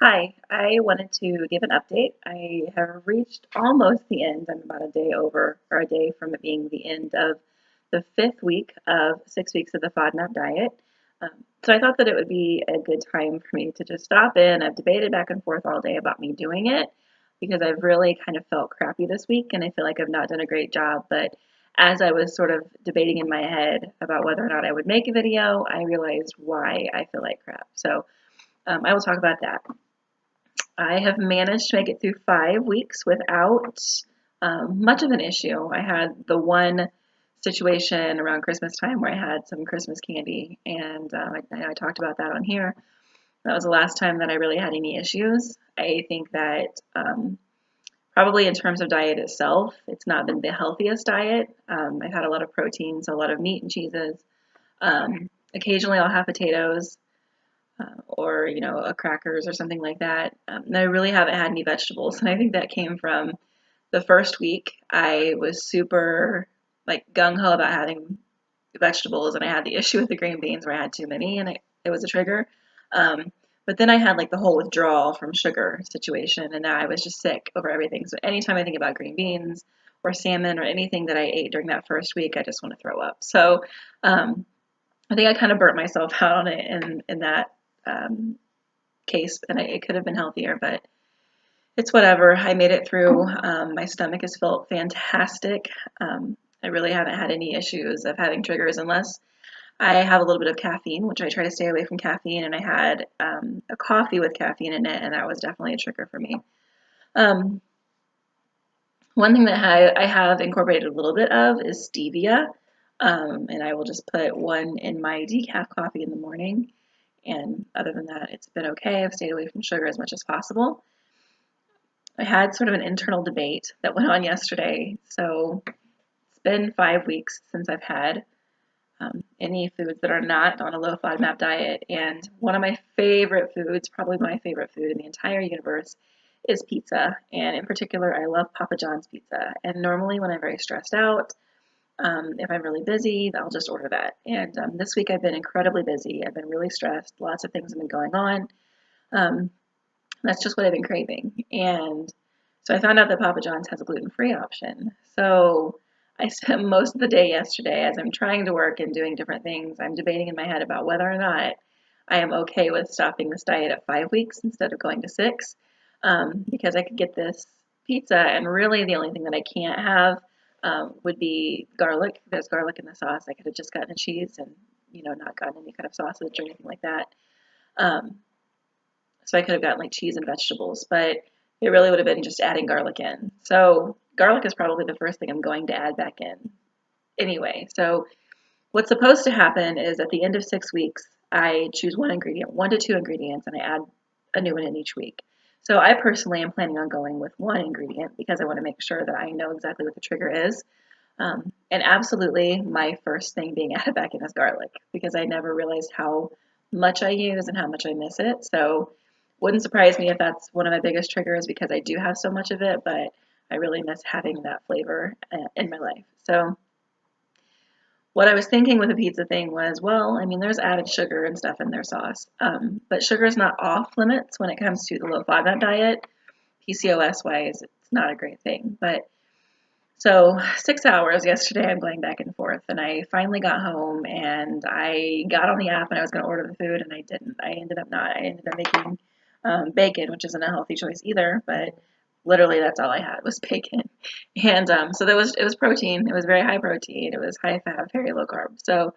Hi, I wanted to give an update. I have reached almost the end. I'm about a day over, or a day from it being the end of the fifth week of 6 weeks of the FODMAP diet. So I thought that it would be a good time for me to just stop in. I've debated back and forth all day about me doing it because I've really kind of felt crappy this week and I feel like I've not done a great job. But as I was sort of debating in my head about whether or not I would make a video, I realized why I feel like crap. So I will talk about that. I have managed to make it through 5 weeks without much of an issue. I had the one situation around Christmas time where I had some Christmas candy, and I talked about that on here. That was the last time that I really had any issues. I think that probably in terms of diet itself, it's not been the healthiest diet. I've had a lot of proteins, a lot of meat and cheeses. Occasionally I'll have potatoes or a crackers or something like that. And I really haven't had any vegetables, and I think that came from the first week. I was super like gung ho about having vegetables, and I had the issue with the green beans where I had too many, and it was a trigger. But then I had like the whole withdrawal from sugar situation, and now I was just sick over everything. So anytime I think about green beans or salmon or anything that I ate during that first week, I just want to throw up. So I think I kind of burnt myself out on it in that case, and it could have been healthier, but it's whatever. I made it through. My stomach has felt fantastic. I really haven't had any issues of having triggers unless I have a little bit of caffeine, which I try to stay away from caffeine, and I had a coffee with caffeine in it, and that was definitely a trigger for me. One thing that I have incorporated a little bit of is stevia, and I will just put one in my decaf coffee in the morning. And other than that, it's been okay. I've stayed away from sugar as much as possible. I had sort of an internal debate that went on yesterday. So it's been 5 weeks since I've had any foods that are not on a low FODMAP diet. And one of my favorite foods, probably my favorite food in the entire universe, is pizza. And in particular, I love Papa John's pizza. And normally when I'm very stressed out, if I'm really busy, I'll just order that. And this week I've been incredibly busy. I've been really stressed. Lots of things have been going on. That's just what I've been craving. And so I found out that Papa John's has a gluten-free option. So I spent most of the day yesterday as I'm trying to work and doing different things. I'm debating in my head about whether or not I am okay with stopping this diet at 5 weeks instead of going to 6, because I could get this pizza, and really the only thing that I can't have would be garlic. There's garlic in the sauce. I could have just gotten a cheese and, not gotten any kind of sausage or anything like that. So I could have gotten like cheese and vegetables, but it really would have been just adding garlic in. So garlic is probably the first thing I'm going to add back in anyway. So what's supposed to happen is at the end of 6 weeks, I choose one ingredient, 1 to 2 ingredients, and I add a new one in each week. So I personally am planning on going with one ingredient because I want to make sure that I know exactly what the trigger is. And absolutely my first thing being added back in is garlic, because I never realized how much I use and how much I miss it. So wouldn't surprise me if that's one of my biggest triggers, because I do have so much of it, but I really miss having that flavor in my life. So what I was thinking with the pizza thing was, well, I mean, there's added sugar and stuff in their sauce, but sugar is not off limits when it comes to the low FODMAP diet. PCOS wise, it's not a great thing. But so 6 hours yesterday, I'm going back and forth, and I finally got home and I got on the app and I was going to order the food, and I didn't. I ended up not. I ended up making bacon, which isn't a healthy choice either, but literally that's all I had was bacon. And so it was protein. It was very high protein. It was high fat, very low carb. So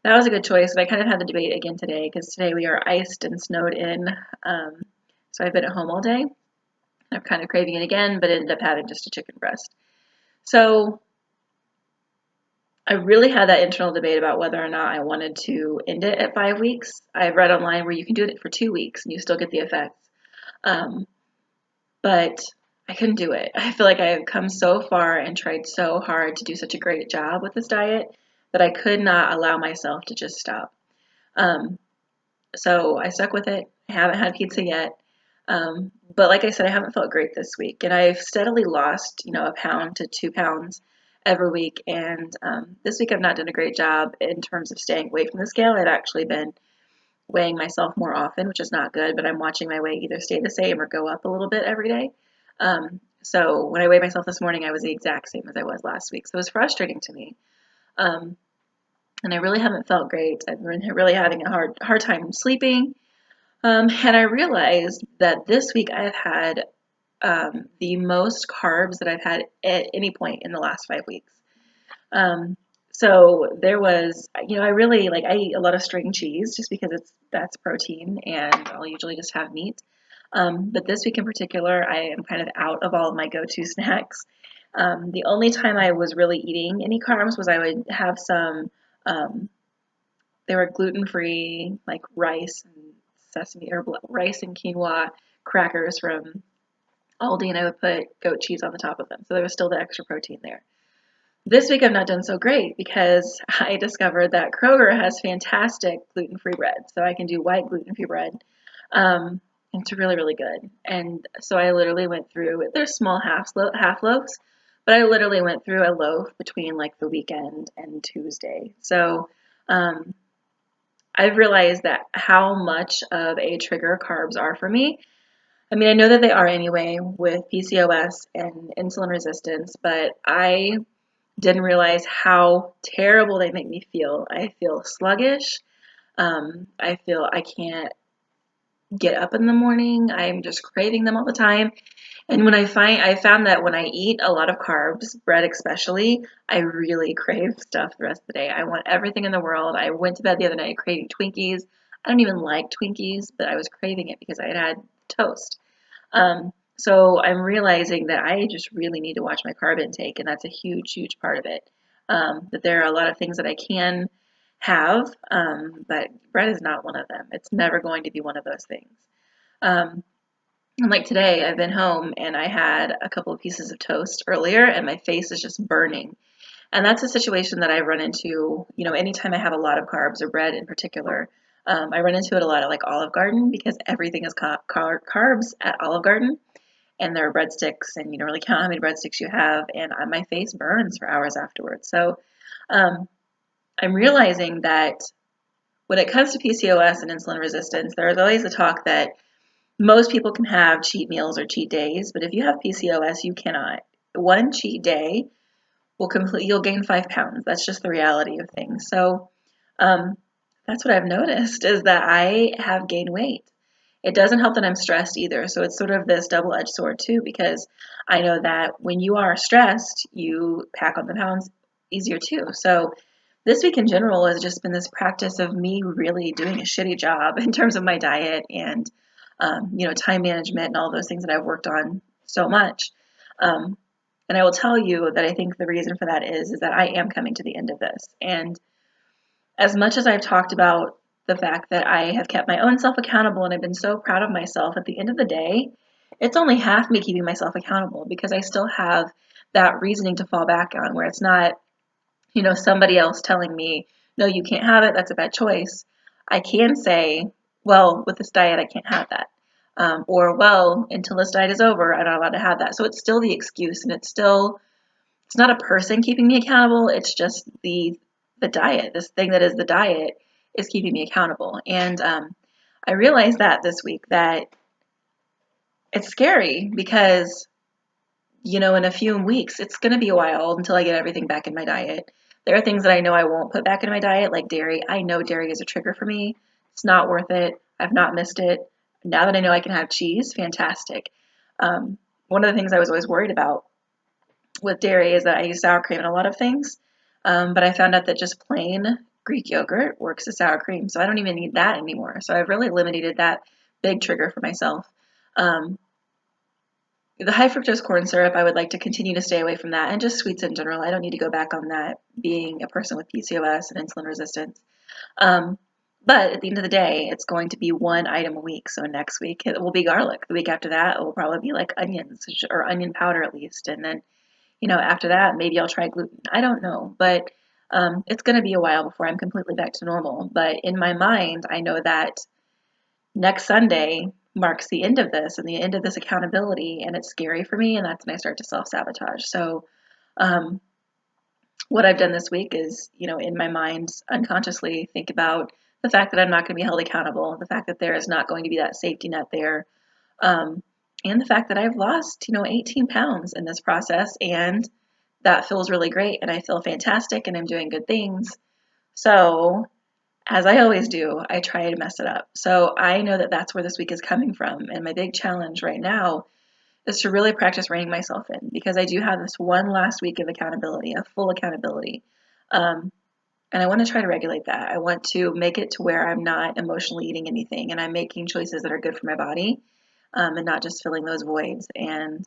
that was a good choice. But I kind of had the debate again today because today we are iced and snowed in. So I've been at home all day. I'm kind of craving it again, but ended up having just a chicken breast. So I really had that internal debate about whether or not I wanted to end it at 5 weeks. I've read online where you can do it for 2 weeks and you still get the effects. But I couldn't do it. I feel like I have come so far and tried so hard to do such a great job with this diet that I could not allow myself to just stop. So I stuck with it. I haven't had pizza yet. But like I said, I haven't felt great this week. And I've steadily lost, a pound to 2 pounds every week. And this week I've not done a great job in terms of staying away from the scale. I've actually been weighing myself more often, which is not good, but I'm watching my weight either stay the same or go up a little bit every day. So when I weighed myself this morning, I was the exact same as I was last week. So it was frustrating to me. Um, and I really haven't felt great. I've been really having a hard time sleeping. And I realized that this week I've had the most carbs that I've had at any point in the last 5 weeks. So there was, I really like, I eat a lot of string cheese just because that's protein and I'll usually just have meat. But this week in particular, I am kind of out of all of my go-to snacks. The only time I was really eating any carbs was I would have some, they were gluten-free, like rice and sesame, or rice and quinoa crackers from Aldi, and I would put goat cheese on the top of them. So there was still the extra protein there. This week I've not done so great because I discovered that Kroger has fantastic gluten-free bread. So I can do white gluten-free bread. It's really, really good. And so I literally went through, they're small half loaves, but I literally went through a loaf between like the weekend and Tuesday. So I've realized that how much of a trigger carbs are for me. I mean, I know that they are anyway with PCOS and insulin resistance, but I didn't realize how terrible they make me feel. I feel sluggish. I feel I can't get up in the morning. I'm just craving them all the time. And I found that when I eat a lot of carbs, bread especially, I really crave stuff the rest of the day. I want everything in the world. I went to bed the other night craving Twinkies. I don't even like Twinkies, but I was craving it because I had toast. So I'm realizing that I just really need to watch my carb intake, and that's a huge, huge part of it. That there are a lot of things that I can have, but bread is not one of them. It's never going to be one of those things. And like today, I've been home and I had a couple of pieces of toast earlier, and my face is just burning. And that's a situation that I run into, anytime I have a lot of carbs or bread in particular. I run into it a lot at like Olive Garden because everything is carbs at Olive Garden, and there are breadsticks, and you don't really count how many breadsticks you have, and my face burns for hours afterwards. So um, I'm realizing that when it comes to PCOS and insulin resistance, there's always the talk that most people can have cheat meals or cheat days, but if you have PCOS, you cannot. One cheat day you'll gain 5 pounds. That's just the reality of things. So um, that's what I've noticed is that I have gained weight. It doesn't help that I'm stressed either. So it's sort of this double-edged sword too, because I know that when you are stressed, you pack on the pounds easier too. So this week in general has just been this practice of me really doing a shitty job in terms of my diet and, time management and all those things that I've worked on so much. Um, and I will tell you that I think the reason for that is that I am coming to the end of this. And as much as I've talked about the fact that I have kept my own self accountable and I've been so proud of myself, at the end of the day, it's only half me keeping myself accountable because I still have that reasoning to fall back on where it's not, somebody else telling me, no, you can't have it, that's a bad choice. I can say, well, with this diet, I can't have that. Or, well, until this diet is over, I'm not allowed to have that. So it's still the excuse, and it's not a person keeping me accountable. It's just the diet. This thing that is the diet is keeping me accountable. And I realized that this week that it's scary because, in a few weeks, it's going to be a while until I get everything back in my diet. There are things that I know I won't put back in my diet, like dairy. I know dairy is a trigger for me. It's not worth it. I've not missed it. Now that I know I can have cheese, fantastic. One of the things I was always worried about with dairy is that I use sour cream in a lot of things, but I found out that just plain Greek yogurt works as sour cream, so I don't even need that anymore. So I've really eliminated that big trigger for myself. Um, the high fructose corn syrup, I would like to continue to stay away from that, and just sweets in general. I don't need to go back on that, being a person with PCOS and insulin resistance. Um, but at the end of the day, it's going to be one item a week. So next week it will be garlic. The week after that, it will probably be like onions or onion powder at least. And then, after that, maybe I'll try gluten. I don't know, but it's going to be a while before I'm completely back to normal. But in my mind, I know that next Sunday marks the end of this and the end of this accountability, and it's scary for me, and that's when I start to self-sabotage. So um, what I've done this week is, in my mind, unconsciously think about the fact that I'm not going to be held accountable, the fact that there is not going to be that safety net there, um, and the fact that I've lost, 18 pounds in this process, and that feels really great, and I feel fantastic, and I'm doing good things. So, as I always do, I try to mess it up. So I know that that's where this week is coming from, and my big challenge right now is to really practice reining myself in, because I do have this one last week of accountability, a full accountability. Um, and I want to try to regulate that. I want to make it to where I'm not emotionally eating anything and I'm making choices that are good for my body, and not just filling those voids. And,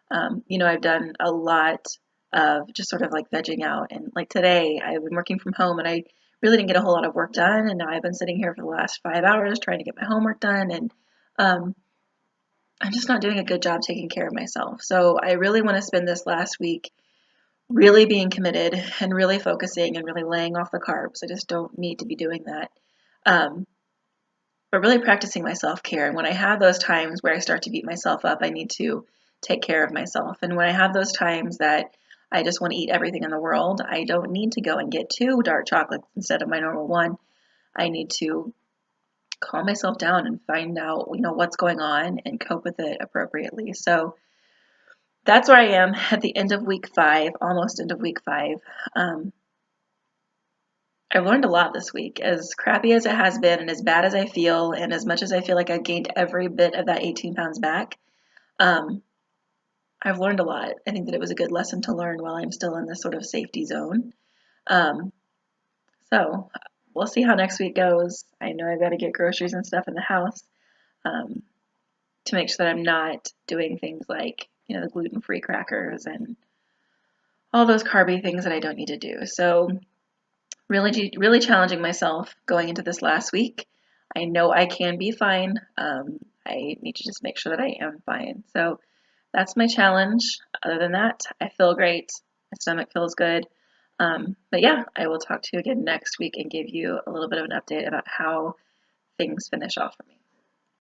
I've done a lot of just sort of like vegging out. And like today, I've been working from home and I really didn't get a whole lot of work done. And now I've been sitting here for the last 5 hours trying to get my homework done. And um, I'm just not doing a good job taking care of myself. So I really want to spend this last week really being committed and really focusing and really laying off the carbs. I just don't need to be doing that. Um, but really practicing my self-care. And when I have those times where I start to beat myself up, I need to take care of myself. And when I have those times that I just want to eat everything in the world, I don't need to go and get 2 dark chocolates instead of my normal one. I need to calm myself down and find out, what's going on and cope with it appropriately. So that's where I am at the end of week 5, almost end of week 5. Um, I've learned a lot this week. As crappy as it has been, and as bad as I feel, and as much as I feel like I've gained every bit of that 18 pounds back, um, I've learned a lot. I think that it was a good lesson to learn while I'm still in this sort of safety zone. Um, so we'll see how next week goes. I know I've got to get groceries and stuff in the house, um, to make sure that I'm not doing things like, the gluten-free crackers and all those carby things that I don't need to do. So really, really challenging myself going into this last week. I know I can be fine. I need to just make sure that I am fine. So that's my challenge. Other than that, I feel great. My stomach feels good. But yeah, I will talk to you again next week and give you a little bit of an update about how things finish off for me.